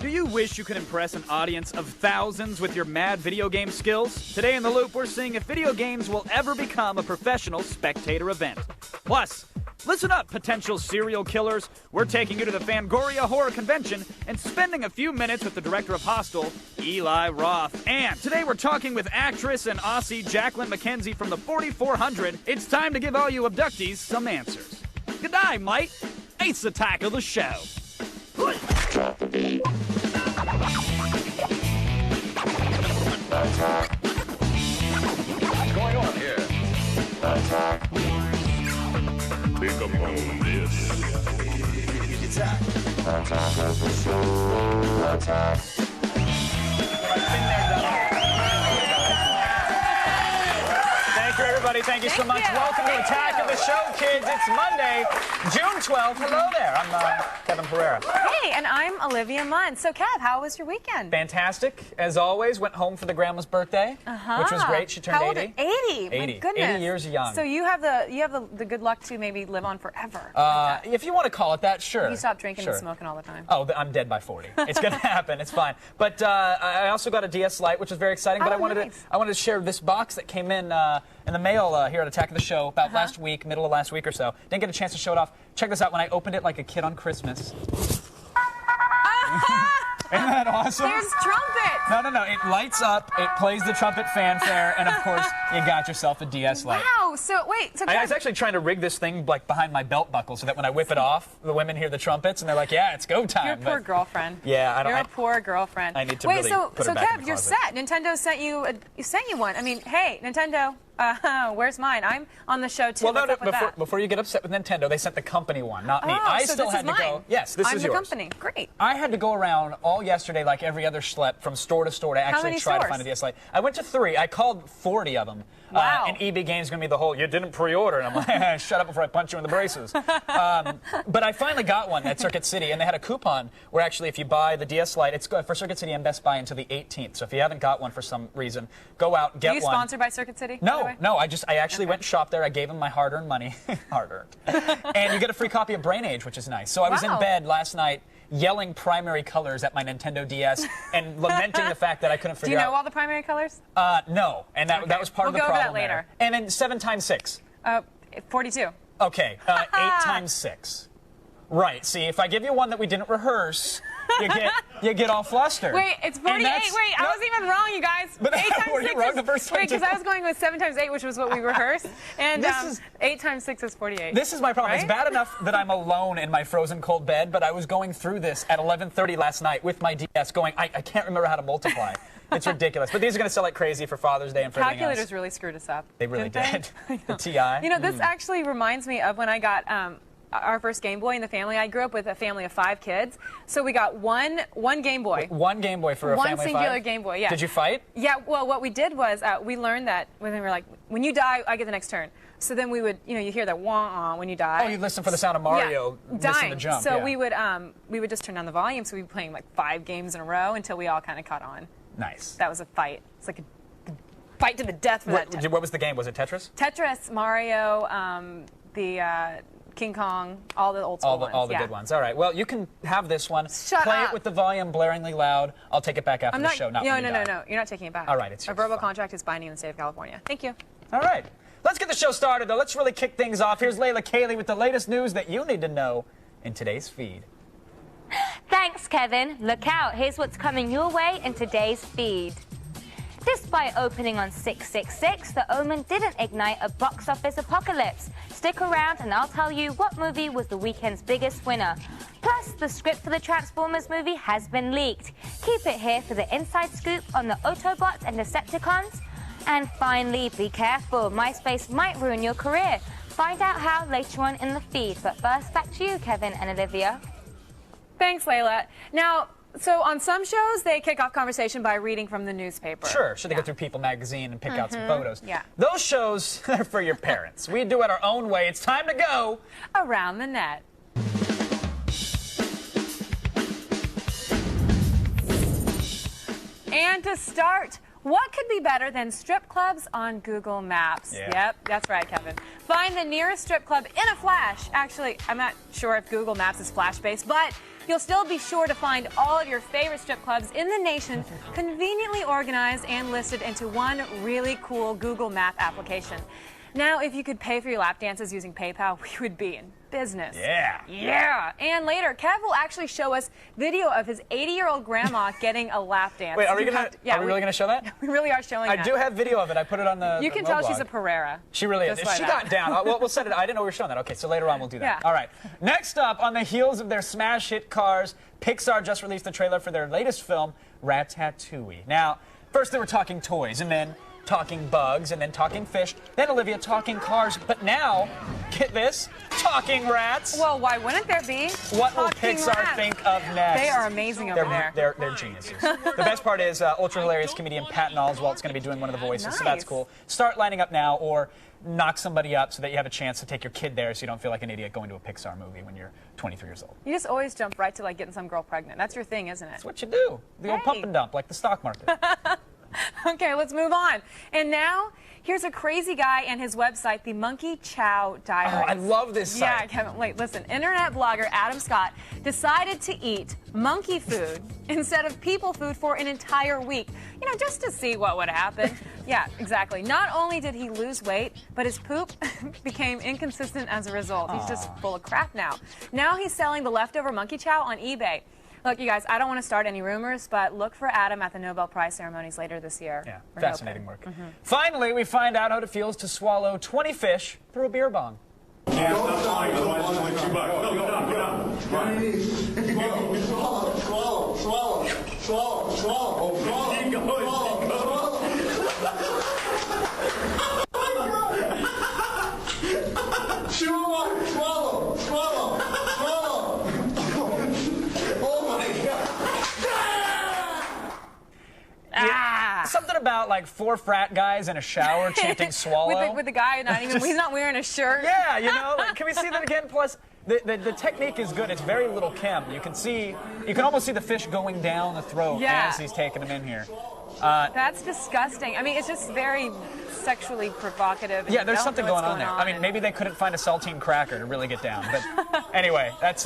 Do you wish you could impress an audience of thousands with your mad video game skills? Today in The Loop, we're seeing if video games will ever become a professional spectator event. Plus, listen up, potential serial killers. We're taking you to the Fangoria Horror Convention and spending a few minutes with the director of Hostel, Eli Roth. And today we're talking with actress and Aussie Jacqueline McKenzie from the 4400. It's time to give all you abductees some answers. Good day, mate. It's the attack of the show. What's going on here? Pick up on this. Attack. Attack of the show. Attack. Thank you, everybody. Thank you so much. Welcome to Attack of the Show, kids. It's Monday, June 12th. Hello there. I'm Kevin Pereira. Hey, and I'm Olivia Munn. So, Kev, how was your weekend? Fantastic. As always, went home for the grandma's birthday, which was great. She turned 80. 80? 80. My goodness. 80 years young. So you have the good luck to maybe live on forever. If you want to call it that, sure. You stop drinking and smoking all the time. Oh, I'm dead by 40. It's going to happen. It's fine. But I also got a DS Lite, which was very exciting. But I wanted to share this box that came in the mail here at Attack of the Show about last week, middle of last week or so. Didn't get a chance to show it off. Check this out. When I opened it like a kid on Christmas. Isn't that awesome? There's trumpets! No. It lights up, it plays the trumpet fanfare, and of course, you got yourself a DS Lite. Wow, so wait. I was actually trying to rig this thing like behind my belt buckle so that when I whip it off, the women hear the trumpets and they're like, yeah, it's go time. Your poor girlfriend. Yeah, You're a poor girlfriend. I need to wait, really so put her back in Kev, the you're closet. set. Nintendo sent you one. I mean, hey, Nintendo, where's mine? I'm on the show too. Well, What's up with that? before you get upset with Nintendo, they sent the company one, not me. Oh, I so still this had is to go. mine. Yes, this I'm is the yours. company. Great. I had to go around all yesterday, like every other schlep, from store to store to actually many try to stores? find a DS Lite. I went to 3. I called 40 of them. Wow. And EB Games going to be the whole, you didn't pre-order. And I'm like, shut up before I punch you in the braces. But I finally got one at Circuit City, and they had a coupon where actually if you buy the DS Lite, it's good for Circuit City and Best Buy until the 18th. So if you haven't got one for some reason, go out and get one. Are you sponsored by Circuit City? No. I actually went and shopped there. I gave them my hard-earned money. Hard-earned. And you get a free copy of Brain Age, which is nice. So I was in bed last night yelling primary colors at my Nintendo DS and lamenting the fact that I couldn't figure out. Do you know all the primary colors? No. And that was part of the problem. We'll go over that later. And then 7 times 6. 42. Okay. 8 times 6. Right. See, if I give you one that we didn't rehearse, you get all flustered. Wait, it's 48. Wait, I was even wrong, you guys. But 8 times were you 6 wrong is, the first time? Wait, because I was going with 7 times 8, which was what we rehearsed. And 8 times 6 is 48. This is my problem. Right? It's bad enough that I'm alone in my frozen cold bed, but I was going through this at 11:30 last night with my DS going, I can't remember how to multiply. It's ridiculous. But these are going to sell like crazy for Father's Day and for everything else. Calculators really screwed us up. They really didn't did. they? The TI. You know, this actually reminds me of when I got our first Game Boy in the family. I grew up with a family of 5 kids, so we got one Game Boy. One Game Boy for a family of 5? One singular Game Boy, yeah. Did you fight? Yeah, well, what we did was we learned that when we were like, when you die, I get the next turn. So then we would, you hear that wah when you die. Oh, you listen for the sound of Mario missing the jump. So yeah. we would just turn down the volume, so we'd be playing like 5 games in a row until we all kind of caught on. Nice. That was a fight. It's like a fight to the death for that. What was the game? Was it Tetris? Tetris, Mario, the King Kong, all the old school ones. All the good ones. All right. Well, you can have this one. Play it with the volume blaringly loud. I'll take it back after the show. No. You're not taking it back. All right. It's a verbal contract is binding in the state of California. Thank you. All right. Let's get the show started, though. Let's really kick things off. Here's Layla Cayley with the latest news that you need to know in today's feed. Thanks, Kevin. Look out. Here's what's coming your way in today's feed. Despite opening on 666, The Omen didn't ignite a box office apocalypse. Stick around and I'll tell you what movie was the weekend's biggest winner. Plus, the script for the Transformers movie has been leaked. Keep it here for the inside scoop on the Autobots and Decepticons. And finally, be careful. MySpace might ruin your career. Find out how later on in the feed. But first, back to you, Kevin and Olivia. Thanks, Layla. Now, so on some shows, they kick off conversation by reading from the newspaper. Sure, they go through People magazine and pick out some photos. Yeah. Those shows are for your parents. We do it our own way. It's time to go around the net. And to start, what could be better than strip clubs on Google Maps? Yeah. Yep, that's right, Kevin. Find the nearest strip club in a flash. Actually, I'm not sure if Google Maps is flash-based, but You'll still be sure to find all of your favorite strip clubs in the nation conveniently organized and listed into one really cool Google Map application. Now, if you could pay for your lap dances using PayPal, we would be in business. Yeah. Yeah. And later, Kev will actually show us video of his 80-year-old grandma getting a lap dance. Wait, are we really gonna show that? We really are showing that. I do have video of it. I put it on the You can the tell blog. she's a Pereira. She really is. Just She like that. got down. We'll set it. I didn't know we were showing that. Okay, so later on we'll do that. Yeah. All right. Next up, on the heels of their smash hit Cars, Pixar just released the trailer for their latest film, Ratatouille. Now, first they were talking toys, and then talking bugs, and then talking fish, then Olivia talking cars, but now, get this, talking rats. Well, why wouldn't there be? What will Talking Pixar rats. think of next? They are amazing over there. They're geniuses. The best part is ultra hilarious comedian Patton Oswalt's going to be doing one of the voices, so that's Nice. cool. Start lining up now, or knock somebody up so that you have a chance to take your kid there, so you don't feel like an idiot going to a Pixar movie when you're 23 years old. You just always jump right to like getting some girl pregnant. That's your thing, isn't it? That's what you do. The old Hey. pump and dump, like the stock market. Okay, let's move on. And now, here's a crazy guy and his website, the Monkey Chow Diaries. Oh, I love this Yeah, site. Kevin, wait, listen. Internet blogger Adam Scott decided to eat monkey food instead of people food for an entire week. You know, just to see what would happen. Yeah, exactly. Not only did he lose weight, but his poop became inconsistent as a result. He's just full of crap now. Now he's selling the leftover monkey chow on eBay. Look, you guys, I don't want to start any rumors, but look for Adam at the Nobel Prize ceremonies later this year. Yeah, We're fascinating hoping. work. Finally, we find out how it feels to swallow 20 fish through a beer bong. Yeah, that's fine. Otherwise, it's like $2. No, go down, go down. Swallow. Keep going. Swallow. Oh my God. Ah! Something about like 4 frat guys in a shower chanting swallow. With the guy not even, he's not wearing a shirt. Yeah, you know, like, can we see that again? Plus, the technique is good. It's very little chem. You can almost see the fish going down the throat Yeah. as he's taking them in here. That's disgusting. I mean, it's just very sexually provocative. and Yeah, you there's don't something know what's going on there. I mean, and- maybe they couldn't find a saltine cracker to really get down. But anyway, that's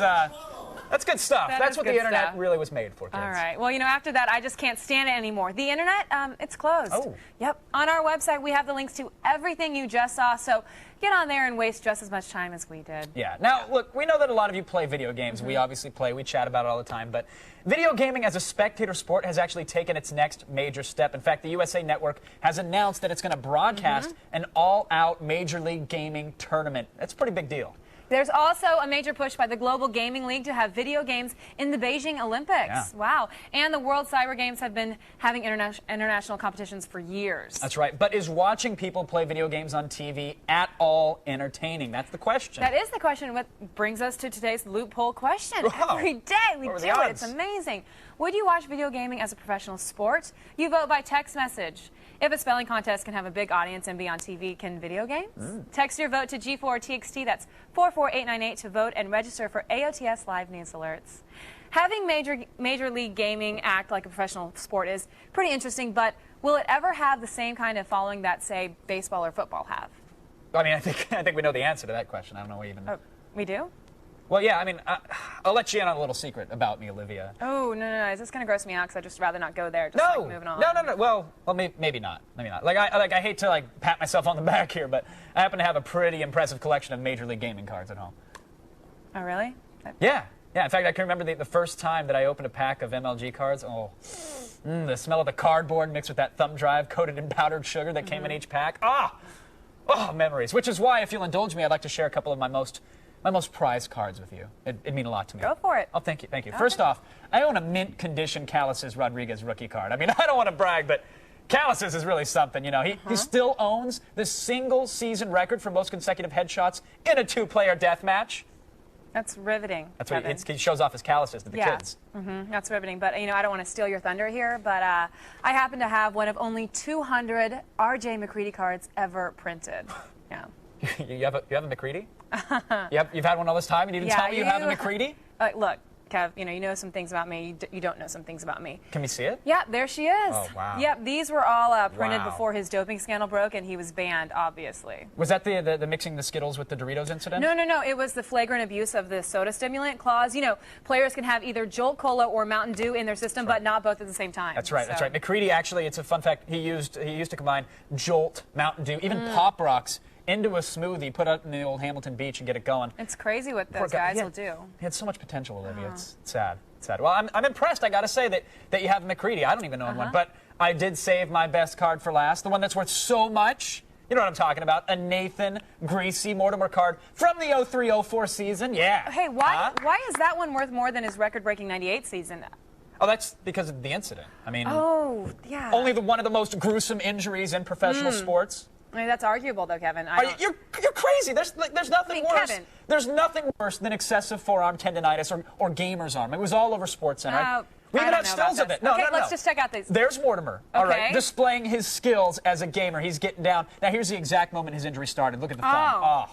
good stuff. That That's is what good the internet stuff. really was made for, kids. All right. Well, you know, after that, I just can't stand it anymore. The internet, it's closed. Oh. Yep. On our website, we have the links to everything you just saw. So get on there and waste just as much time as we did. Yeah. Now, look, we know that a lot of you play video games. We obviously play. We chat about it all the time. But video gaming as a spectator sport has actually taken its next major step. In fact, the USA Network has announced that it's going to broadcast an all-out Major League Gaming tournament. That's a pretty big deal. There's also a major push by the Global Gaming League to have video games in the Beijing Olympics. Yeah. Wow. And the World Cyber Games have been having international competitions for years. That's right. But is watching people play video games on TV at all entertaining? That's the question. That is the question. What brings us to today's loophole question. Wow. Every day we What were do the it. It's odds? amazing. Would you watch video gaming as a professional sport? You vote by text message. If a spelling contest can have a big audience and be on TV, can video games? Text your vote to G4TXT. That's 44898 to vote and register for AOTS Live News Alerts. Having Major League Gaming act like a professional sport is pretty interesting, but will it ever have the same kind of following that, say, baseball or football have? I mean, I think we know the answer to that question. I don't know what even. Oh, we do? Well, yeah. I mean, I'll let you in on a little secret about me, Olivia. Oh, no. Is this going to gross me out? Because I'd just rather not go there. Just No, like moving on. no. Well, maybe not. Maybe not. Like I hate to like pat myself on the back here, but I happen to have a pretty impressive collection of Major League Gaming cards at home. Oh, really? Yeah. In fact, I can remember the first time that I opened a pack of MLG cards. Oh, the smell of the cardboard mixed with that thumb drive coated in powdered sugar that came in each pack. Oh, memories. Which is why, if you'll indulge me, I'd like to share a couple of my most prized cards with you. It'd mean a lot to me. Go for it. Oh, thank you. First off, I own a mint condition Callices Rodriguez rookie card. I mean, I don't want to brag, but Callices is really something, you know. He still owns the single season record for most consecutive headshots in a 2-player deathmatch. That's riveting. That's what Kevin. he shows off his Callices to the kids. That's riveting. But, you know, I don't want to steal your thunder here, but I happen to have one of only 200 R.J. McCready cards ever printed. Yeah. You have a McCready? You've had one all this time and you didn't tell me you have a McCready? Look, Kev, you know some things about me. You don't know some things about me. Can we see it? Yeah, there she is. Oh, wow. Yep, these were all printed Wow. before his doping scandal broke, and he was banned, obviously. Was that the mixing the Skittles with the Doritos incident? No. It was the flagrant abuse of the soda stimulant clause. You know, players can have either Jolt Cola or Mountain Dew in their system, but not both at the same time. That's right. So. That's right. McCready, actually, it's a fun fact. He used to combine Jolt, Mountain Dew, even Pop Rocks into a smoothie, put it in the old Hamilton Beach and get it going. It's crazy what those Poor guy. guys will do. He had so much potential, Olivia. It's sad. It's sad. Well, I'm impressed, I got to say, that you have McCready. I don't even know one, but I did save my best card for last, the one that's worth so much. You know what I'm talking about, a Nathan Greasy Mortimer card from the 03-04 season. Yeah. Hey, why is that one worth more than his record-breaking 98 season? Oh, that's because of the incident. I mean, Oh, yeah. only one of the most gruesome injuries in professional sports. I mean, that's arguable, though, Kevin. You're crazy. There's nothing worse. Kevin. There's nothing worse than excessive forearm tendonitis or gamer's arm. It was all over SportsCenter. We even have stills of it. No, okay, no. let's just check out these. There's Mortimer. All right, Okay. displaying his skills as a gamer. He's getting down. Now here's the exact moment his injury started. Look at the thumb. Oh.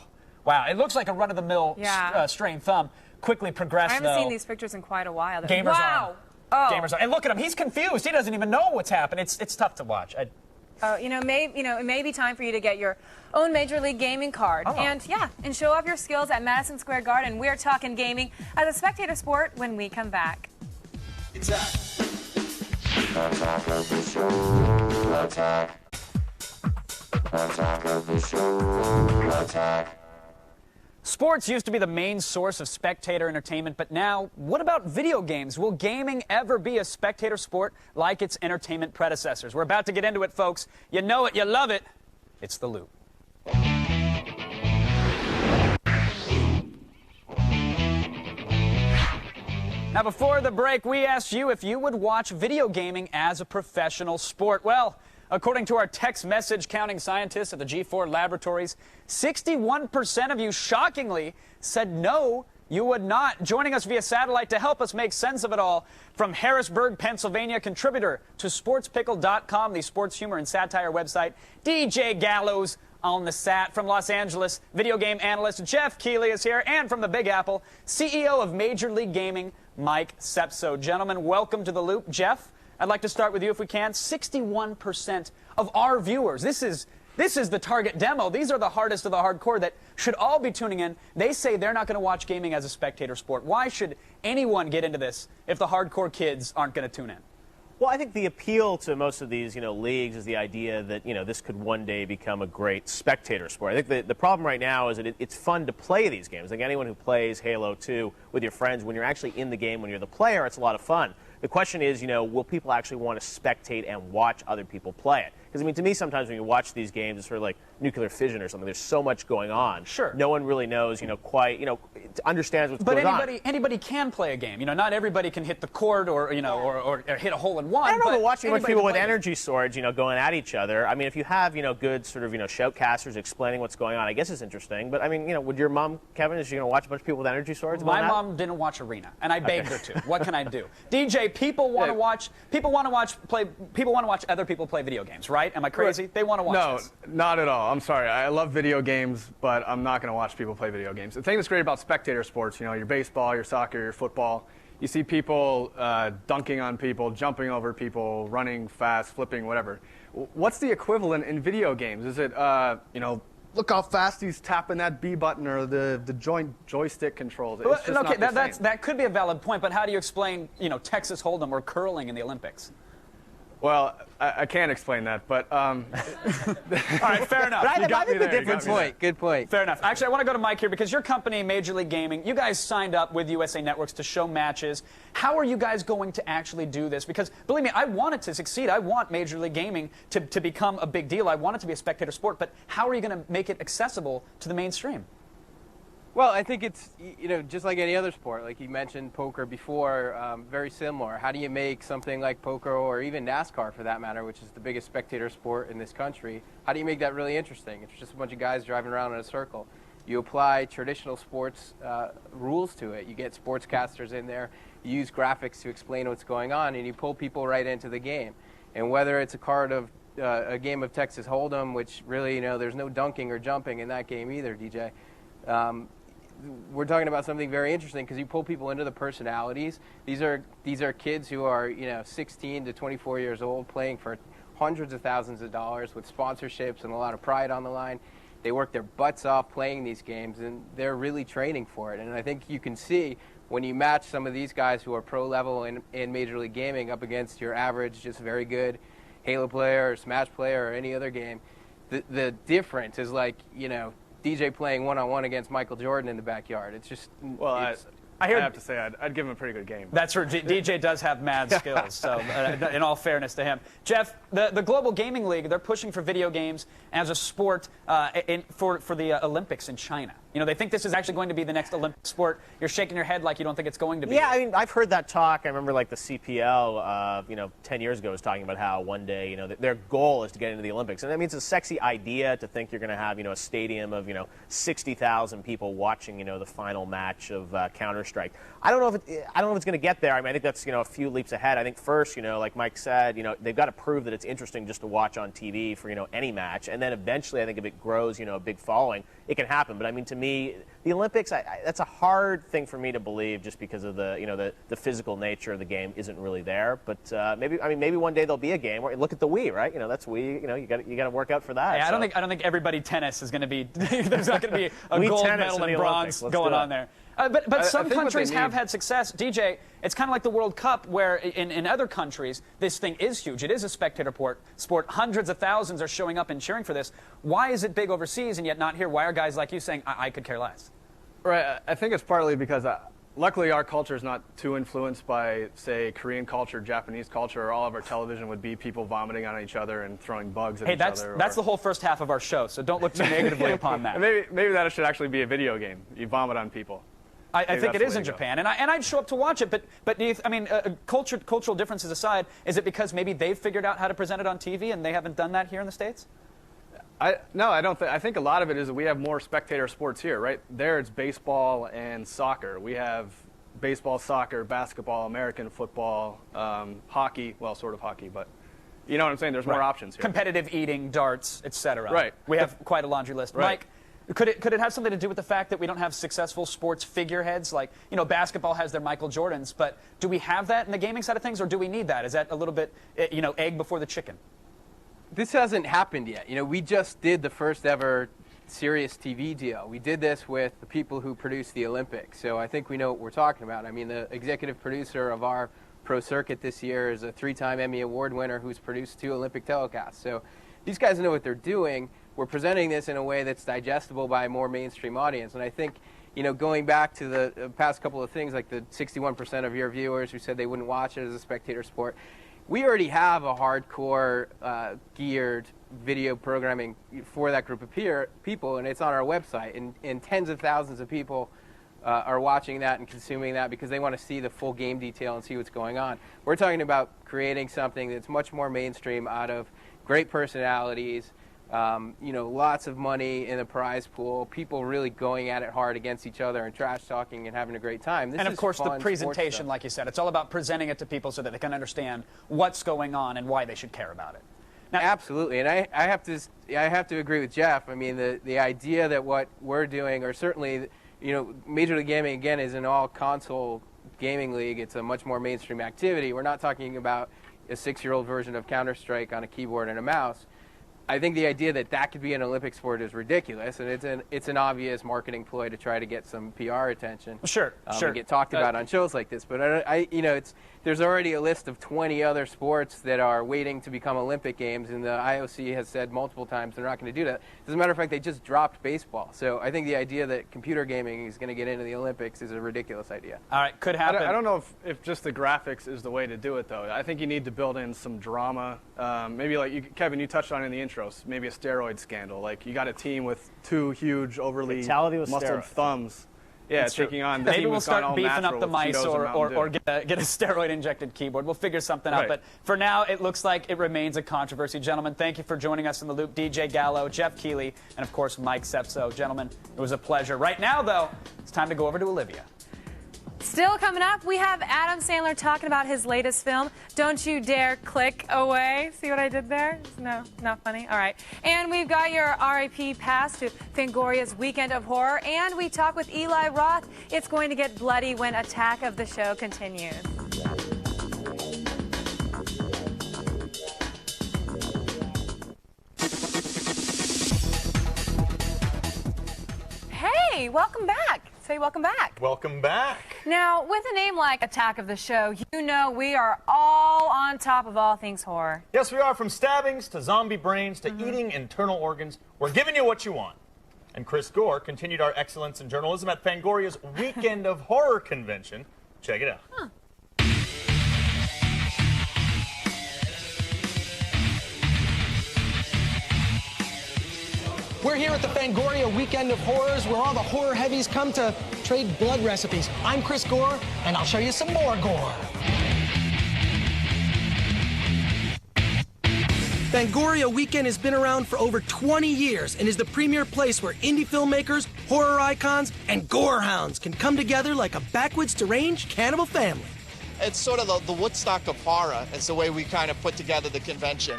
Wow. It looks like a run-of-the-mill strained thumb. Quickly progressed. I haven't seen these pictures in quite a while. Gamer's wow. arm. Gamer's arm. And look at him. He's confused. He doesn't even know what's happened. It's tough to watch. It may be time for you to get your own Major League Gaming card. And show off your skills at Madison Square Garden. We're talking gaming as a spectator sport when we come back. It's up. Attack of the show. Attack. Attack of the show. Attack. Sports used to be the main source of spectator entertainment, but now, what about video games? Will gaming ever be a spectator sport like its entertainment predecessors? We're about to get into it, folks. You know it, you love it. It's The Loop. Now, before the break, we asked you if you would watch video gaming as a professional sport. Well, according to our text message counting scientists at the G4 Laboratories, 61% of you shockingly said no, you would not. Joining us via satellite to help us make sense of it all, from Harrisburg, Pennsylvania, contributor to SportsPickle.com, the sports humor and satire website, DJ Gallows on the sat. From Los Angeles, video game analyst Jeff Keighley is here, and from the Big Apple, CEO of Major League Gaming, Mike Sepso. Gentlemen, welcome to The Loop. Jeff, I'd like to start with you if we can. 61% of our viewers. This is the target demo. These are the hardest of the hardcore that should all be tuning in. They say they're not going to watch gaming as a spectator sport. Why should anyone get into this if the hardcore kids aren't going to tune in? Well, I think the appeal to most of these, leagues is the idea that, this could one day become a great spectator sport. I think the problem right now is that it's fun to play these games. Like anyone who plays Halo 2 with your friends, when you're actually in the game, when you're the player, it's a lot of fun. The question is, will people actually want to spectate and watch other people play it? Because, to me, sometimes when you watch these games, it's sort of like nuclear fission or something. There's so much going on. Sure. No one really knows, quite, understands what's going on. But anybody can play a game. Not everybody can hit the court or hit a hole in one. I don't know, but watching a bunch of people with play energy swords, going at each other. I mean, if you have, good sort of, shoutcasters explaining what's going on, I guess it's interesting. But, I mean, would your mom, Kevin, is she going to watch a bunch of people with energy swords? My mom didn't watch Arena, and I begged her to. What can I do? DJ, people want to watch other people play video games, right? Am I crazy? They want to watch this. No, not at all. I'm sorry. I love video games, but I'm not going to watch people play video games. The thing that's great about spectator sports, your baseball, your soccer, your football, you see people dunking on people, jumping over people, running fast, flipping, whatever. What's the equivalent in video games? Is it, look how fast he's tapping that B button or the joystick controls? It's just not the same. That could be a valid point, but how do you explain, Texas Hold'em or curling in the Olympics? Well, I can't explain that, but... All right, fair enough. But I think the different point. Good point. Fair enough. Actually, I want to go to Mike here because your company, Major League Gaming, you guys signed up with USA Networks to show matches. How are you guys going to actually do this? Because, believe me, I want it to succeed. I want Major League Gaming to become a big deal. I want it to be a spectator sport, but how are you going to make it accessible to the mainstream? Well, I think it's, just like any other sport. Like you mentioned poker before, very similar. How do you make something like poker or even NASCAR, for that matter, which is the biggest spectator sport in this country, how do you make that really interesting? It's just a bunch of guys driving around in a circle. You apply traditional sports rules to it. You get sportscasters in there. You use graphics to explain what's going on, and you pull people right into the game. And whether it's a game of Texas Hold'em, which really, there's no dunking or jumping in that game either, DJ. we're talking about something very interesting because you pull people into the personalities. These are kids who are 16 to 24 years old playing for hundreds of thousands of dollars with sponsorships and a lot of pride on the line. They work their butts off playing these games, and they're really training for it. And I think you can see when you match some of these guys who are pro level in Major League Gaming up against your average, just very good Halo player or Smash player or any other game, the difference is like, DJ playing one-on-one against Michael Jordan in the backyard. It's just... Well, I have to say, I'd give him a pretty good game. That's true. DJ does have mad skills, so in all fairness to him. Jeff, the Global Gaming League, they're pushing for video games as a sport for the Olympics in China. They think this is actually going to be the next Olympic sport. You're shaking your head like you don't think it's going to be. Yeah, I mean, I've heard that talk. I remember, like, the CPL, 10 years ago was talking about how one day, their goal is to get into the Olympics. And I mean, it's a sexy idea to think you're going to have, a stadium of, 60,000 people watching, the final match of Counter-Strike. I don't know if it's going to get there. I mean, I think that's, a few leaps ahead. I think first, like Mike said, they've got to prove that it's interesting just to watch on TV for, any match. And then eventually, I think if it grows, a big following, it can happen. But I mean, to me, the Olympics, that's a hard thing for me to believe just because of the physical nature of the game isn't really there. But maybe one day there'll be a game where look at the Wii, right? That's Wii. You got to work out for that. Yeah, I don't think everybody tennis is going to be. There's not going to be a gold medal and bronze going on there. But some countries have had success. DJ, it's kind of like the World Cup where in other countries this thing is huge. It is a spectator sport. Hundreds of thousands are showing up and cheering for this. Why is it big overseas and yet not here? Why are guys like you saying, I could care less? Right. I think it's partly because luckily our culture is not too influenced by, say, Korean culture, Japanese culture, or all of our television would be people vomiting on each other and throwing bugs at each other. Hey, that's the whole first half of our show, so don't look too negatively upon that. Maybe that should actually be a video game. You vomit on people. I think it is in Japan, and I'd show up to watch it. But cultural differences aside, is it because maybe they've figured out how to present it on TV and they haven't done that here in the States? No, I don't think. I think a lot of it is that we have more spectator sports here, right? There, it's baseball and soccer. We have baseball, soccer, basketball, American football, hockey. Well, sort of hockey, but you know what I'm saying. There's more options here. Competitive eating, darts, etc. Right. We have quite a laundry list. Right. Mike. Could it have something to do with the fact that we don't have successful sports figureheads? Like, basketball has their Michael Jordans, but do we have that in the gaming side of things, or do we need that? Is that a little bit, egg before the chicken? This hasn't happened yet. We just did the first ever serious TV deal. We did this with the people who produced the Olympics, so I think we know what we're talking about. I mean, the executive producer of our pro circuit this year is a 3-time Emmy Award winner who's produced 2 Olympic telecasts. So these guys know what they're doing. We're presenting this in a way that's digestible by a more mainstream audience. And I think, going back to the past couple of things, like the 61% of your viewers who said they wouldn't watch it as a spectator sport, we already have a hardcore geared video programming for that group of people, and it's on our website. And tens of thousands of people are watching that and consuming that because they want to see the full game detail and see what's going on. We're talking about creating something that's much more mainstream out of great personalities, lots of money in the prize pool, people really going at it hard against each other and trash talking and having a great time. And of course, the presentation, like you said, it's all about presenting it to people so that they can understand what's going on and why they should care about it. Now, absolutely, and I have to agree with Jeff. I mean, the idea that what we're doing, or certainly, Major League Gaming again is an all-console gaming league. It's a much more mainstream activity. We're not talking about a 6-year-old version of Counter-Strike on a keyboard and a mouse. I think the idea that could be an Olympic sport is ridiculous, and it's an obvious marketing ploy to try to get some PR attention. Sure. And get talked about on shows like this. But there's already a list of 20 other sports that are waiting to become Olympic games, and the IOC has said multiple times they're not going to do that. As a matter of fact, they just dropped baseball. So I think the idea that computer gaming is going to get into the Olympics is a ridiculous idea. All right, could happen. I don't know if just the graphics is the way to do it, though. I think you need to build in some drama. Maybe like Kevin, you touched on it in the intro. Maybe a steroid scandal. Like you got a team with 2 huge, overly muscled thumbs. Yeah, taking on the maybe team we'll start beefing up the mice or get a steroid-injected keyboard. We'll figure something out. But for now, it looks like it remains a controversy. Gentlemen, thank you for joining us in the loop. DJ Gallo, Jeff Keighley, and of course Mike Sepso. Gentlemen, it was a pleasure. Right now, though, it's time to go over to Olivia. Still coming up, we have Adam Sandler talking about his latest film, Don't You Dare Click Away. See what I did there? No, not funny? All right. And we've got your RIP pass to Fangoria's Weekend of Horror. And we talk with Eli Roth. It's going to get bloody when Attack of the Show continues. Hey, welcome back. Say welcome back. Welcome back. Now, with a name like Attack of the Show, you know we are all on top of all things horror. Yes, we are. From stabbings to zombie brains to eating internal organs, we're giving you what you want. And Chris Gore continued our excellence in journalism at Fangoria's Weekend of Horror convention. Check it out. Huh. We're here at the Fangoria Weekend of Horrors, where all the horror heavies come to trade blood recipes. I'm Chris Gore, and I'll show you some more gore. Fangoria Weekend has been around for over 20 years and is the premier place where indie filmmakers, horror icons, and gore hounds can come together like a backwoods deranged cannibal family. It's sort of the Woodstock of horror. It's the way we kind of put together the convention.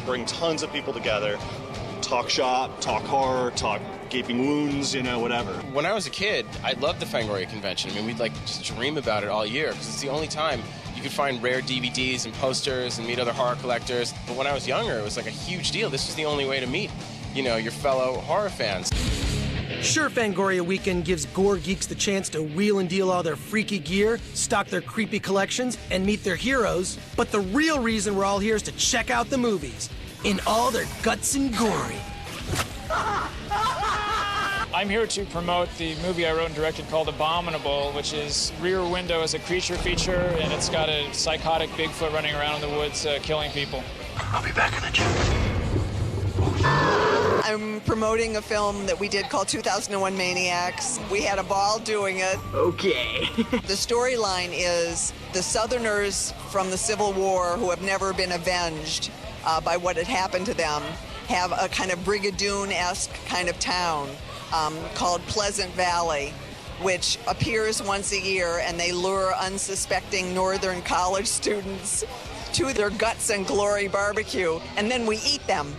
Bring tons of people together. Talk shop, talk horror, talk gaping wounds, you know, whatever. When I was a kid, I loved the Fangoria convention. I mean, we'd like just dream about it all year because it's the only time you could find rare DVDs and posters and meet other horror collectors. But when I was younger, it was like a huge deal. This was the only way to meet, you know, your fellow horror fans. Sure, Fangoria Weekend gives gore geeks the chance to wheel and deal all their freaky gear, stock their creepy collections, and meet their heroes. But the real reason we're all here is to check out the movies in all their guts and gory. I'm here to promote the movie I wrote and directed called Abominable, which is Rear Window as a creature feature, and it's got a psychotic Bigfoot running around in the woods killing people. I'll be back in a jiff. I'm promoting a film that we did called 2001 Maniacs. We had a ball doing it. Okay. The storyline is the Southerners from the Civil War who have never been avenged by what had happened to them have a kind of Brigadoon-esque kind of town called Pleasant Valley, which appears once a year, and they lure unsuspecting northern college students to their guts and glory barbecue, and then we eat them.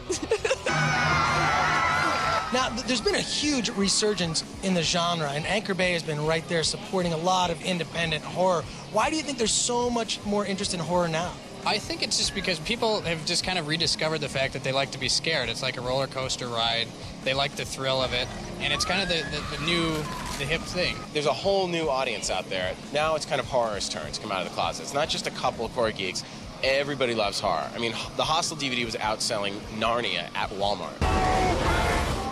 Now, there's been a huge resurgence in the genre, and Anchor Bay has been right there supporting a lot of independent horror. Why do you think there's so much more interest in horror now? I think it's just because people have just kind of rediscovered the fact that they like to be scared. It's like a roller coaster ride. They like the thrill of it, and it's kind of the hip thing. There's a whole new audience out there. Now it's kind of horror's turn to come out of the closet. It's not just a couple of horror geeks. Everybody loves horror. I mean, the Hostel DVD was outselling Narnia at Walmart.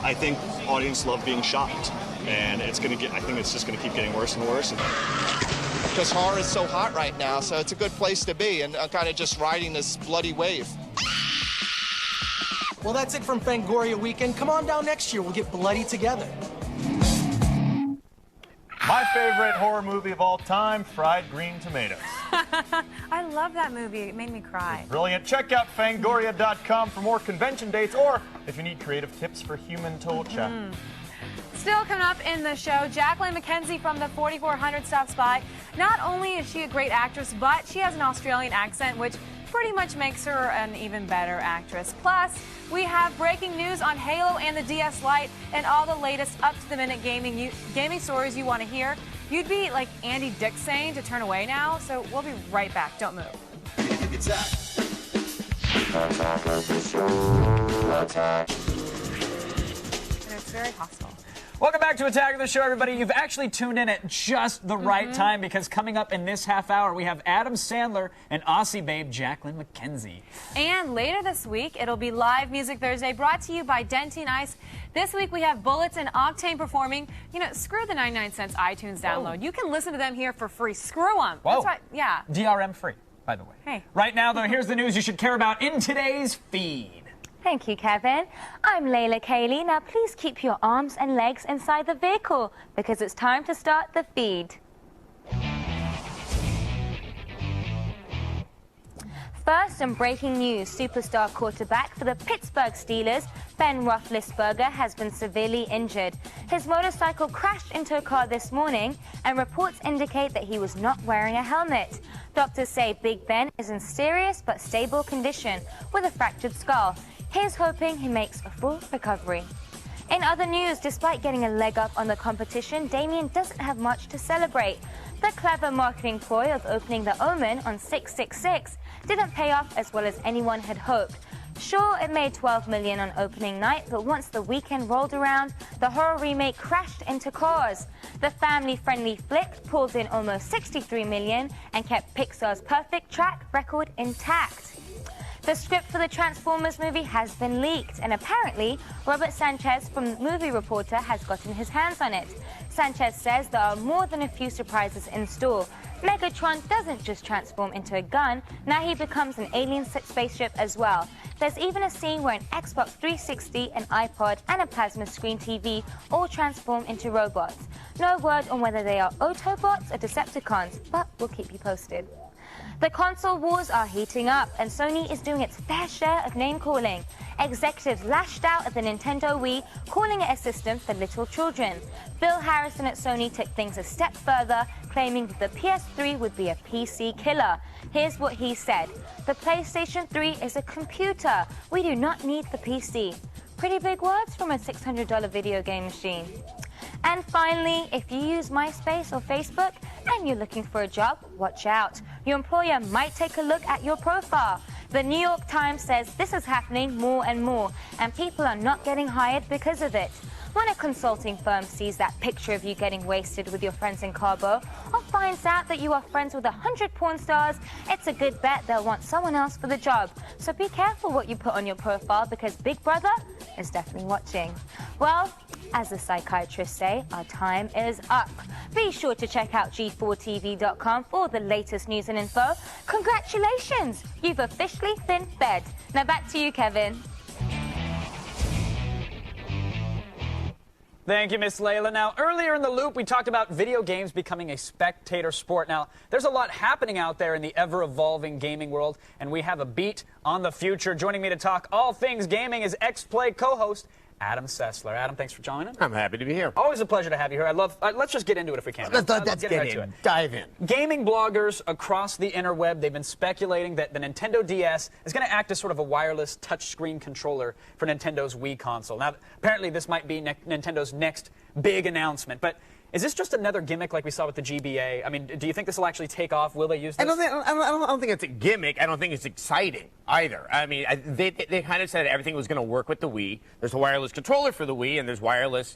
I think audience love being shocked, and I think it's just gonna keep getting worse and worse. Because horror is so hot right now, so it's a good place to be, and I'm kind of just riding this bloody wave. Well, that's it from Fangoria Weekend. Come on down next year. We'll get bloody together. My favorite horror movie of all time, Fried Green Tomatoes. I love that movie. It made me cry. Brilliant. Check out Fangoria.com for more convention dates, or if you need creative tips for human torture. Still coming up in the show, Jacqueline McKenzie from the 4400 stops by. Not only is she a great actress, but she has an Australian accent, which pretty much makes her an even better actress. Plus, we have breaking news on Halo and the DS Lite and all the latest up-to-the-minute gaming stories you want to hear. You'd be like Andy Dick saying to turn away now, so we'll be right back. Don't move. And it's very hostile. Welcome back to Attack of the Show, everybody. You've actually tuned in at just the right time, because coming up in this half hour, we have Adam Sandler and Aussie babe Jacqueline McKenzie. And later this week, it'll be Live Music Thursday, brought to you by Dentine Ice. This week, we have Bullets and Octane performing. You know, screw the 99-cent iTunes download. You can listen to them here for free. Screw them. Whoa. That's right. Yeah. DRM free, by the way. Hey. Right now, though, here's the news you should care about in today's feed. Thank you, Kevin. I'm Layla Cayley. Now, please keep your arms and legs inside the vehicle, because it's time to start the feed. First, some breaking news. Superstar quarterback for the Pittsburgh Steelers, Ben Roethlisberger, has been severely injured. His motorcycle crashed into a car this morning, and reports indicate that he was not wearing a helmet. Doctors say Big Ben is in serious but stable condition with a fractured skull. Here's hoping he makes a full recovery. In other news, despite getting a leg up on the competition, Damien doesn't have much to celebrate. The clever marketing ploy of opening The Omen on 666 didn't pay off as well as anyone had hoped. Sure, it made $12 million on opening night, but once the weekend rolled around, the horror remake crashed into cores. The family-friendly flick pulled in almost $63 million and kept Pixar's perfect track record intact. The script for the Transformers movie has been leaked, and apparently Robert Sanchez from Movie Reporter has gotten his hands on it. Sanchez says there are more than a few surprises in store. Megatron doesn't just transform into a gun, now he becomes an alien spaceship as well. There's even a scene where an Xbox 360, an iPod, and a plasma screen TV all transform into robots. No word on whether they are Autobots or Decepticons, but we'll keep you posted. The console wars are heating up, and Sony is doing its fair share of name-calling. Executives lashed out at the Nintendo Wii, calling it a system for little children. Bill Harrison at Sony took things a step further, claiming that the PS3 would be a PC killer. Here's what he said. "The PlayStation 3 is a computer. We do not need the PC." Pretty big words from a $600 video game machine. And finally, if you use MySpace or Facebook and you're looking for a job, watch out. Your employer might take a look at your profile. The New York Times says this is happening more and more, and people are not getting hired because of it. When a consulting firm sees that picture of you getting wasted with your friends in Cabo, or finds out that you are friends with 100 porn stars, it's a good bet they'll want someone else for the job. So be careful what you put on your profile, because Big Brother is definitely watching. Well, as the psychiatrists say, our time is up. Be sure to check out G4TV.com for the latest news and info. Congratulations! You've officially been fed. Now back to you, Kevin. Thank you, Miss Layla. Now, earlier in the loop, we talked about video games becoming a spectator sport. Now, there's a lot happening out there in the ever-evolving gaming world, and we have a beat on the future. Joining me to talk all things gaming is X-Play co-host Adam Sessler. Adam, thanks for joining. I'm happy to be here. Always a pleasure to have you here. Let's just get into it if we can. Let's get into it. Dive in. Gaming bloggers across the interweb, they've been speculating that the Nintendo DS is going to act as sort of a wireless touchscreen controller for Nintendo's Wii console. Now, apparently this might be Nintendo's next big announcement, but is this just another gimmick like we saw with the GBA? I mean, do you think this will actually take off? Will they use this? I don't think it's a gimmick. I don't think it's exciting either. I mean, they kind of said everything was going to work with the Wii. There's a wireless controller for the Wii, and there's wireless,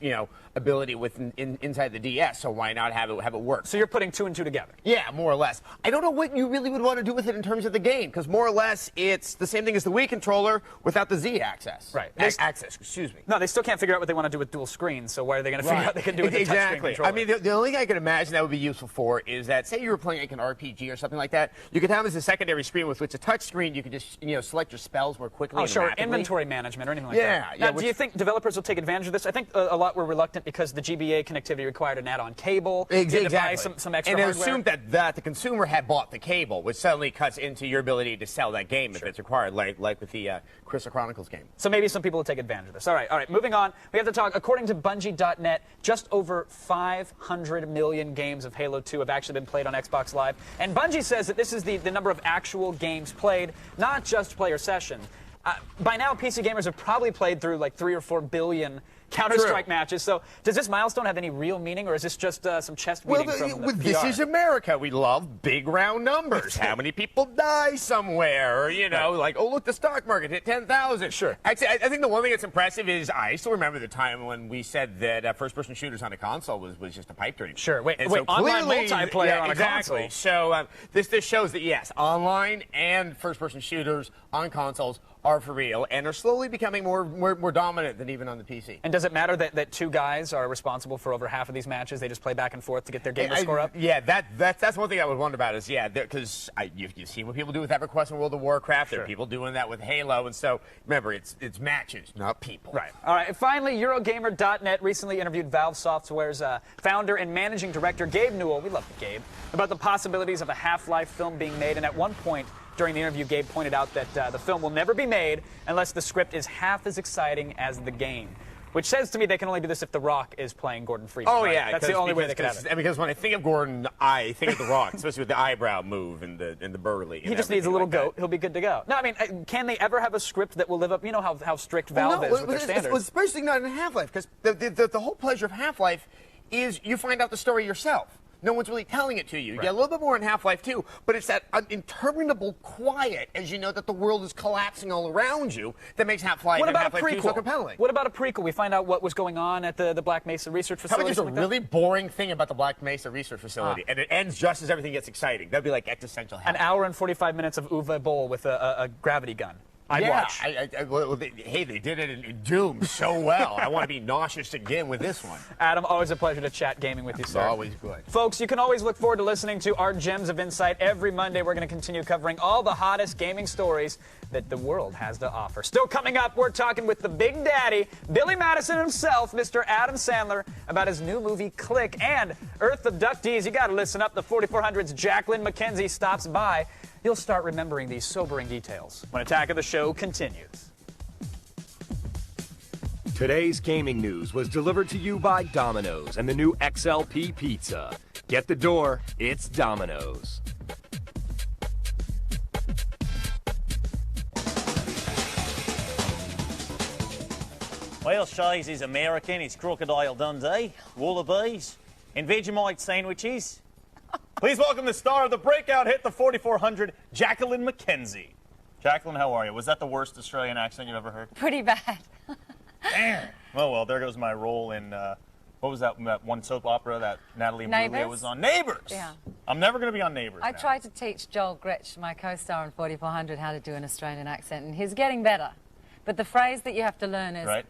ability inside the DS. So why not have it work? So you're putting 2 and 2 together? Yeah, more or less. I don't know what you really would want to do with it in terms of the game, because more or less it's the same thing as the Wii controller without the Z access. Right. Access. Excuse me. No, they still can't figure out what they want to do with dual screens. So why are they going to figure out they can do with the touchscreen controller? I mean, the only thing I can imagine that would be useful for is that, say you were playing like an RPG or something like that, you could have as a secondary screen with which a touch screen, you could just select your spells more quickly. Oh, and sure, rapidly. inventory management or anything like that. Now, do you think developers will take advantage of this? I think a lot were reluctant because the GBA connectivity required an add-on cable. Exactly. You had to buy some extra hardware. hardware. And assumed that the consumer had bought the cable, which suddenly cuts into your ability to sell that game if it's required, like with the Crystal Chronicles game. So maybe some people will take advantage of this. All right, moving on. We have to talk, according to Bungie.net, just over 500 million games of Halo 2 have actually been played on Xbox Live. And Bungie says that this is the number of actual games played, not just player sessions. By now, PC gamers have probably played through like 3 or 4 billion Counter-Strike matches. So does this milestone have any real meaning, or is this just some chest beating from the PR? This is America. We love big round numbers. How many people die somewhere? Or, like, oh, look, the stock market hit 10,000. Sure. Actually, I think the one thing that's impressive is I still remember the time when we said that first-person shooters on a console was just a pipe dream. Sure. Wait, so online clearly, multiplayer on a exactly. console. So this shows that, yes, online and first-person shooters on consoles are for real and are slowly becoming more dominant than even on the PC. And does it matter that 2 guys are responsible for over half of these matches? They just play back and forth to get their gamer score up? Yeah, that's one thing I would wonder about is, because you've seen what people do with EverQuest and World of Warcraft. There are people doing that with Halo. And so, remember, it's matches, not people. Right. All right. Finally, Eurogamer.net recently interviewed Valve Software's founder and managing director, Gabe Newell. We love Gabe. About the possibilities of a Half-Life film being made. And at one point, During the interview, Gabe pointed out that the film will never be made unless the script is half as exciting as the game. Which says to me they can only do this if The Rock is playing Gordon Freeman. Oh, right? yeah. That's the only way they can have it. Because when I think of Gordon, I think of The Rock, especially with the eyebrow move and the burly. He just needs a little goat. He'll be good to go. No, I mean, can they ever have a script that will live up? You know how strict Valve is with their standards. Well, especially not in Half-Life, because the whole pleasure of Half-Life is you find out the story yourself. No one's really telling it to you. You get a little bit more in Half-Life 2, but it's that interminable quiet as you know that the world is collapsing all around you that makes Half-Life and Half-Life 2 so compelling. What about a prequel? We find out what was going on at the Black Mesa Research Facility. How about just a really boring thing about the Black Mesa Research Facility, and it ends just as everything gets exciting? That'd be like existential hell. An hour and 45 minutes of Uwe Boll with a gravity gun. I'd watch. Hey, they did it in Doom so well. I want to be nauseous again with this one. Adam, always a pleasure to chat gaming with you, sir. Always good. Folks, you can always look forward to listening to our Gems of Insight. Every Monday, we're going to continue covering all the hottest gaming stories that the world has to offer. Still coming up, we're talking with the Big Daddy, Billy Madison himself, Mr. Adam Sandler, about his new movie, Click, and Earth Abductees. You got to listen up. The 4400's Jacqueline McKenzie stops by. You'll start remembering these sobering details when Attack of the Show continues. Today's gaming news was delivered to you by Domino's and the new XLP Pizza. Get the door, it's Domino's. Well, Shays is American, it's Crocodile Dundee, Wallabies, and Vegemite sandwiches. Please welcome the star of the breakout hit, the 4400, Jacqueline McKenzie. Jacqueline, how are you? Was that the worst Australian accent you've ever heard? Pretty bad. Damn. Well, there goes my role in, what was that one soap opera that Natalie Imbruglia was on? Neighbours! Yeah. I'm never going to be on Neighbours I now. tried to teach Joel Gretsch, my co-star on 4400, how to do an Australian accent, and he's getting better. But the phrase that you have to learn is,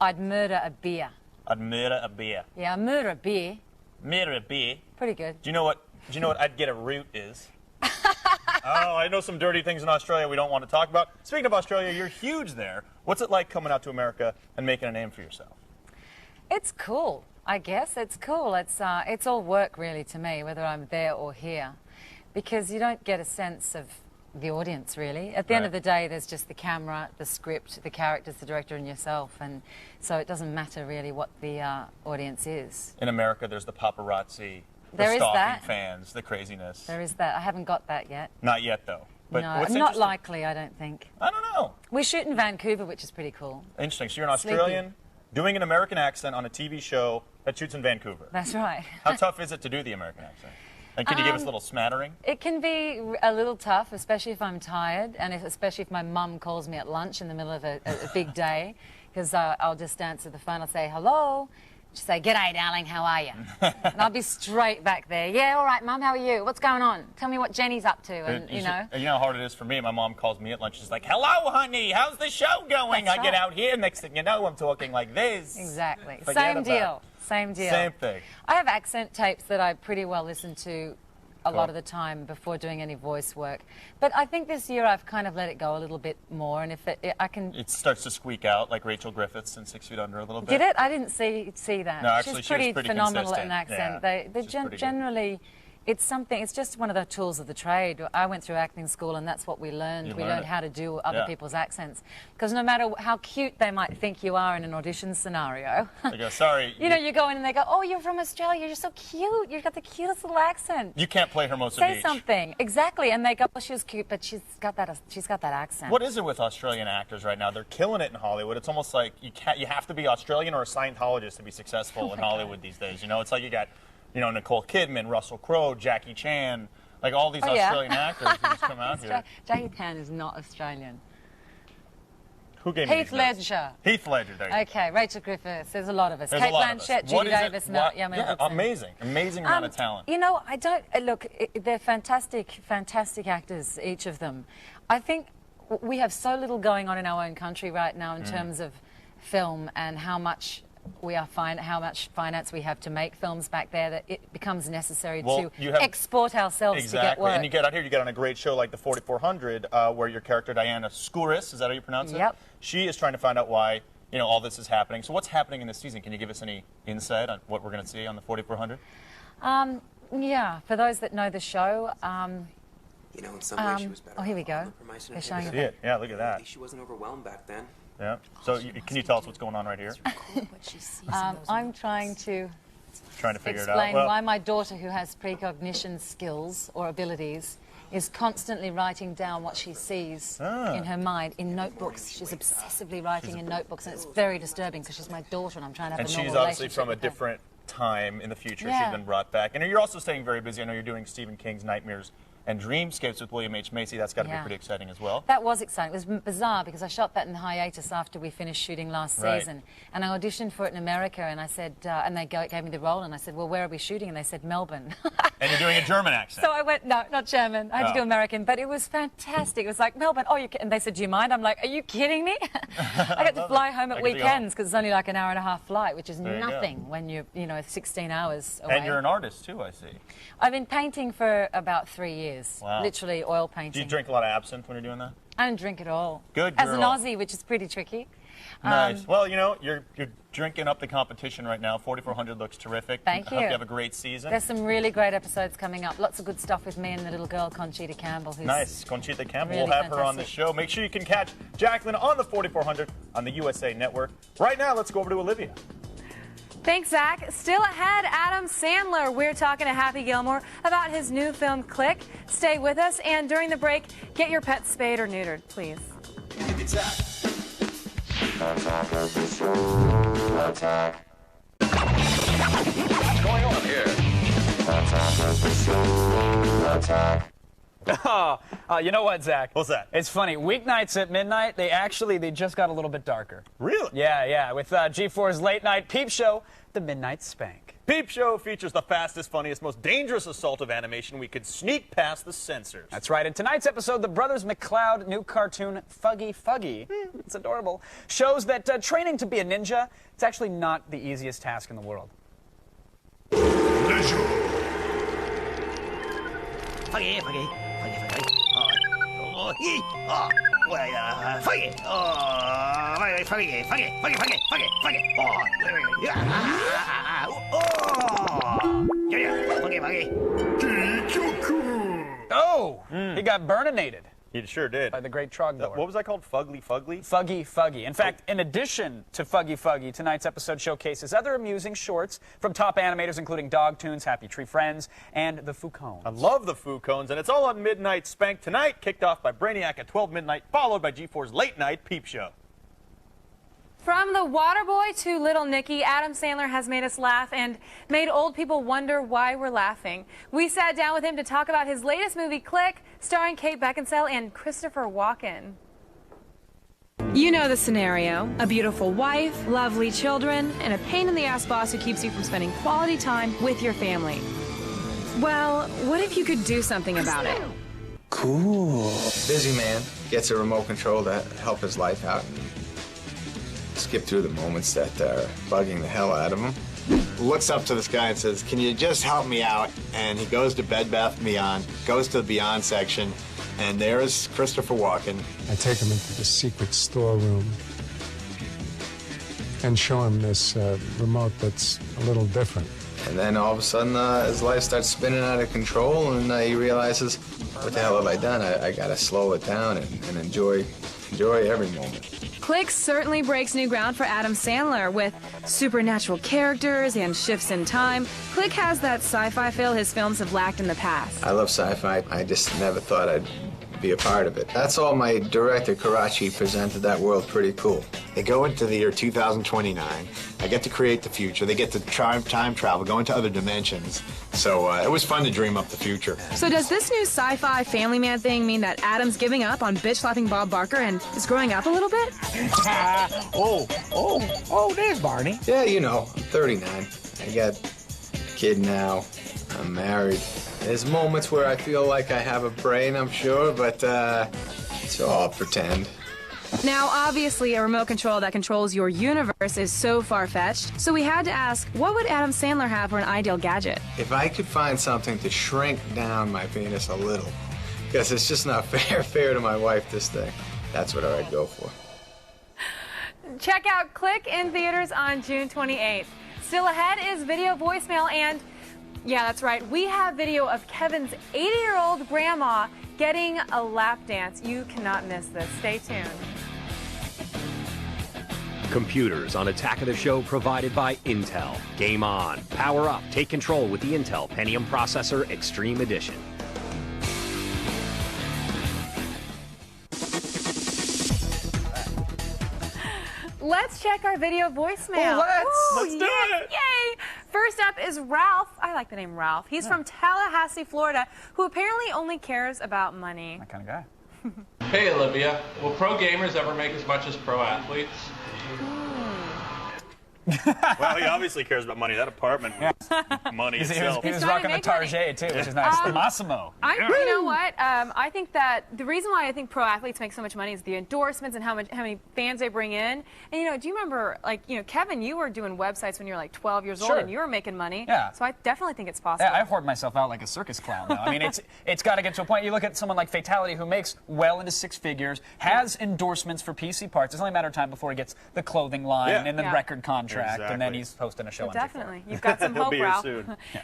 I'd murder a beer. I'd murder a beer. Yeah, I'd murder a beer. Murder a beer? Pretty good. Do you know what I'd get a root is? Oh, I know some dirty things in Australia we don't want to talk about. Speaking of Australia, you're huge there. What's it like coming out to America and making a name for yourself? It's cool, I guess. It's cool. It's all work, really, to me, whether I'm there or here, because you don't get a sense of the audience, really. At the end of the day, there's just the camera, the script, the characters, the director, and yourself, and so it doesn't matter, really, what the audience is. In America, there's the paparazzi, There the is stalking that. fans, the craziness. There is that. I haven't got that yet. Not yet, though. But no, what's not interesting- likely, I don't think. I don't know. We shoot in Vancouver, which is pretty cool. Interesting. So you're an Australian doing an American accent on a TV show that shoots in Vancouver. That's right. How tough is it to do the American accent? And can you give us a little smattering? It can be a little tough, especially if I'm tired, and especially if my mum calls me at lunch in the middle of a big day, because I'll just answer the phone. I'll say, hello. She'll say, g'day, darling, how are you? And I'll be straight back there. Yeah, all right, Mum, how are you? What's going on? Tell me what Jenny's up to, and, you know. And you know how hard it is for me? My mom calls me at lunch. She's like, hello, honey, how's the show going? That's I get right. out here, next thing you know, I'm talking like this. Exactly. Forget Same about deal. it. Same deal. Same thing. I have accent tapes that I pretty well listen to a lot of the time before doing any voice work. But I think this year I've kind of let it go a little bit more, and if I can... It starts to squeak out like Rachel Griffiths in 6 Feet Under a little bit. Did it? I didn't see that. No, actually, she's pretty, she was pretty phenomenal consistent. at an accent. Yeah, They she's pretty good. generally... It's something, it's just one of the tools of the trade. I went through acting school and that's what we learned. We learned how to do other people's accents. Because no matter how cute they might think you are in an audition scenario, They go, sorry. you know, you go in and they go, oh, you're from Australia, you're so cute, you've got the cutest little accent. You can't play Hermosa Say Beach. something. Exactly. And they go, well, she was cute, but she's got that accent. What is it with Australian actors right now? They're killing it in Hollywood. It's almost like you have to be Australian or a Scientologist to be successful in Hollywood these days. You know, it's like you got, you know, Nicole Kidman, Russell Crowe, Jackie Chan, like all these Australian actors who just come out here. Jackie Chan is not Australian. Who gave me Heath these notes? Ledger. Heath Ledger, there you go. Okay, Rachel Griffiths. There's a lot of us. There's Kate a lot of us. Blanchett, What Judy is it- Davis, what- Mel yeah, Gibson. amazing amount of talent. You know, I don't look. They're fantastic actors, each of them. I think we have so little going on in our own country right now in terms of film and how much finance we have to make films back there that it becomes necessary to export ourselves to get work. And you get out here, you get on a great show like the 4400, where your character Diana Skouris, is that how you pronounce it? Yep. She is trying to find out why, you know, all this is happening. So what's happening in this season? Can you give us any insight on what we're going to see on the 4400? Yeah, for those that know the show, You know, in some ways she was better. Oh, here we go. They're showing See it? Yeah, look at that. She wasn't overwhelmed back then. Yeah. So can you tell us what's going on right here? I'm trying to Figure it explain out. why my daughter, who has precognition skills or abilities, is constantly writing down what she sees in her mind in notebooks. She's obsessively writing in notebooks, and it's very disturbing because she's my daughter and I'm trying to have And a normal she's obviously relationship from a with her. different time in the future. Yeah. She's been brought back. And you're also staying very busy. I know you're doing Stephen King's Nightmares and Dreamscapes with William H. Macy. That's got to be Yeah. pretty exciting as well. That was exciting. It was bizarre because I shot that in hiatus after we finished shooting last Right. season. And I auditioned for it in America, and I said, and they gave me the role, and I said, well, where are we shooting? And they said, Melbourne. And you're doing a German accent. So I went, no, not German. I had to do Oh. American, but it was fantastic. It was like, Melbourne, oh, and they said, do you mind? I'm like, are you kidding me? I got to fly home at weekends because it's only like an hour-and-a-half flight, which is There you go. nothing when you're, 16 hours away. And you're an artist, too, I see. I've been painting for about 3 years. Wow. Literally oil Do painting. you drink a lot of absinthe when you're doing that? I don't drink at all. Good As an girl. Aussie, which is pretty tricky. Nice. Well, you're drinking up the competition right now. 4400 looks terrific. Thank I hope you. you have a great season. There's some really great episodes coming up. Lots of good stuff with me and the little girl, Conchita Campbell. Who's Nice. Conchita Campbell. really We'll have her on the fantastic. show. Make sure you can catch Jacqueline on the 4400 on the USA Network. Right now, let's go over to Olivia. Thanks, Zach. Still ahead, Adam Sandler. We're talking to Happy Gilmore about his new film, Click. Stay with us, and during the break, get your pet spayed or neutered, please. Attack of the show. Attack. What's going on here? Attack of the show. Attack. You know what, Zach? What's that? It's funny. Weeknights at midnight, they just got a little bit darker. Really? Yeah. With G4's late night peep show, The Midnight Spank. Peep Show features the fastest, funniest, most dangerous assault of animation we could sneak past the censors. That's right. In tonight's episode, the Brothers McCloud new cartoon, Fuggy Fuggy, it's adorable, shows that training to be a ninja, it's actually not the easiest task in the world. Fuggy, Fuggy, Fuggy, Fuggy. Oh, yee, oh, wait, Fuggy, oh, Fuggy, Fuggy, Fuggy, Fuggy, Fuggy, Fuggy, Fuggy, oh, yeah, oh, yeah, Fuggy, Fuggy. Oh, he got burninated. He sure did. By the great Trogdor. What was that called? Fugly Fugly? Fuggy Fuggy. In fact, in addition to Fuggy Fuggy, tonight's episode showcases other amusing shorts from top animators including Dogtoons, Happy Tree Friends, and the Foucones. I love the Foucones, and it's all on Midnight Spank tonight, kicked off by Brainiac at 12 midnight, followed by G4's Late Night Peep Show. From the Waterboy to Little Nicky, Adam Sandler has made us laugh and made old people wonder why we're laughing. We sat down with him to talk about his latest movie, Click, starring Kate Beckinsale and Christopher Walken. You know the scenario. A beautiful wife, lovely children, and a pain-in-the-ass boss who keeps you from spending quality time with your family. Well, what if you could do something about it? Cool. Busy man gets a remote control to help his life out and skip through the moments that are bugging the hell out of him. Looks up to this guy and says, "Can you just help me out?" And he goes to Bed Bath & Beyond, goes to the Beyond section, and there's Christopher Walken. I take him into the secret storeroom and show him this remote that's a little different. And then all of a sudden, his life starts spinning out of control, and he realizes, what the hell have I done? I gotta slow it down and enjoy every moment. Click certainly breaks new ground for Adam Sandler with supernatural characters and shifts in time. Click has that sci-fi feel his films have lacked in the past. I love sci-fi. I just never thought I'd be a part of it. That's all my director, Karachi, presented that world pretty cool. They go into the year 2029. I get to create the future. They get to time travel, go into other dimensions. So it was fun to dream up the future. So does this new sci-fi family man thing mean that Adam's giving up on bitch-slapping Bob Barker and is growing up a little bit? There's Barney. Yeah, you know, I'm 39. I got a kid now. I'm married. There's moments where I feel like I have a brain, I'm sure, but it's all pretend. Now, obviously, a remote control that controls your universe is so far-fetched, so we had to ask, what would Adam Sandler have for an ideal gadget? If I could find something to shrink down my penis a little, because it's just not fair to my wife, this thing, that's what I'd go for. Check out Click in theaters on June 28th. Still ahead is video voicemail and, yeah, that's right, we have video of Kevin's 80-year-old grandma getting a lap dance. You cannot miss this. Stay tuned. Computers on Attack of the Show provided by Intel. Game on. Power up. Take control with the Intel Pentium Processor Extreme Edition. Let's check our video voicemail. Let's do it. Yay! First up is Ralph. I like the name Ralph. He's from Tallahassee, Florida, who apparently only cares about money. That kind of guy. Hey, Olivia. Will pro gamers ever make as much as pro athletes? Well, he obviously cares about money. That apartment was money itself. He was rocking the Target, too, which is nice. The Massimo. You know what? I think that the reason why I think pro athletes make so much money is the endorsements and how many fans they bring in. And, you know, do you remember, like, you know, Kevin, you were doing websites when you were like 12 years old and you were making money. Yeah. So I definitely think it's possible. Yeah, I hoard myself out like a circus clown, though. I mean, it's got to get to a point. You look at someone like Fatality, who makes well into 6 figures, has endorsements for PC parts. It's only a matter of time before he gets the clothing line and the record contract, and then he's hosting a show on Definitely. You've got some hope, Ralph.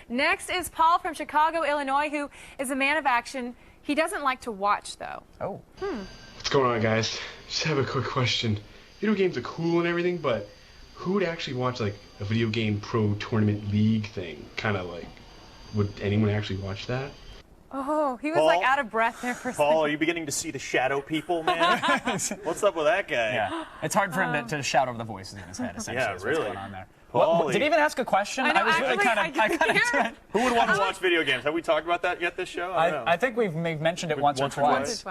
Next is Paul from Chicago, Illinois, who is a man of action. He doesn't like to watch, though. Oh. What's going on, guys? Just have a quick question. Video games are cool and everything, but who would actually watch, like, a video game pro tournament league thing? Kind of like, would anyone actually watch that? Oh, he was like out of breath there for a second. Paul, are you beginning to see the shadow people, man? What's up with that guy? Yeah. It's hard for him to shout over the voices in his head, essentially. Yeah, is really. What's going on there. Paul, Did he even ask a question? I know, was really Who would want to watch video games? Have we talked about that yet this show? I don't know. I think we've mentioned it once or twice.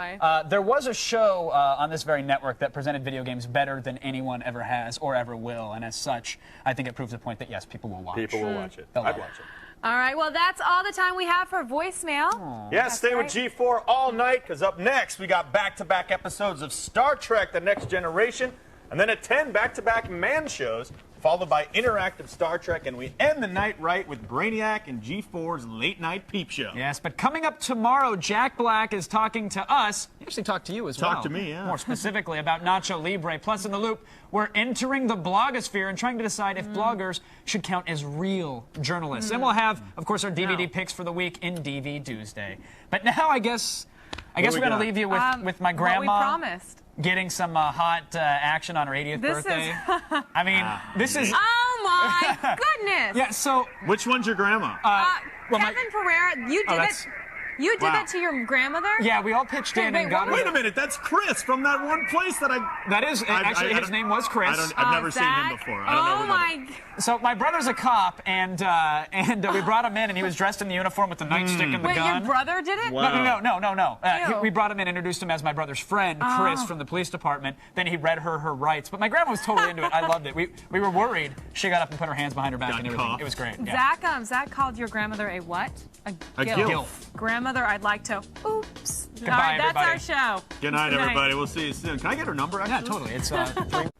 There was a show on this very network that presented video games better than anyone ever has or ever will, and as such, I think it proves the point that, yes, people will watch. People will watch it. They'll I'd watch it. All right, well, that's all the time we have for voicemail. Yeah, stay with G4 all night, because up next, we got back-to-back episodes of Star Trek: The Next Generation, and then at 10, back-to-back man shows, followed by interactive Star Trek, and we end the night right with Brainiac and G4's Late Night Peep Show. Yes, but coming up tomorrow, Jack Black is talking to us. He actually talked to you as well. Talk to me, yeah. More specifically about Nacho Libre. Plus, in the loop, we're entering the blogosphere and trying to decide if bloggers should count as real journalists. And we'll have, of course, our DVD picks for the week in DV Tuesday. But now, I guess we're going to leave you with my grandma. What we promised. Getting some hot action on her 80th birthday. I mean, this is... Oh, my goodness. Yeah, so... Which one's your grandma? Kevin Pereira, you did it. You did that to your grandmother? Yeah, we all pitched in and got her. Wait a minute, that's Chris from that one place that I... That is, actually, his name was Chris. I've never seen him before. I don't know my... So my brother's a cop, and we brought him in, and he was dressed in the uniform with the nightstick and the gun. Wait, your brother did it? Wow. No. We brought him in, introduced him as my brother's friend, Chris, from the police department. Then he read her rights. But my grandma was totally into it. I loved it. We were worried. She got up and put her hands behind her back and everything. It was great. Yeah. Zach called your grandmother a what? A gilf. Grandmother, I'd like to... Oops. Goodbye, all right, everybody. That's our show. Good night, everybody. We'll see you soon. Can I get her number, actually? Yeah, totally. It's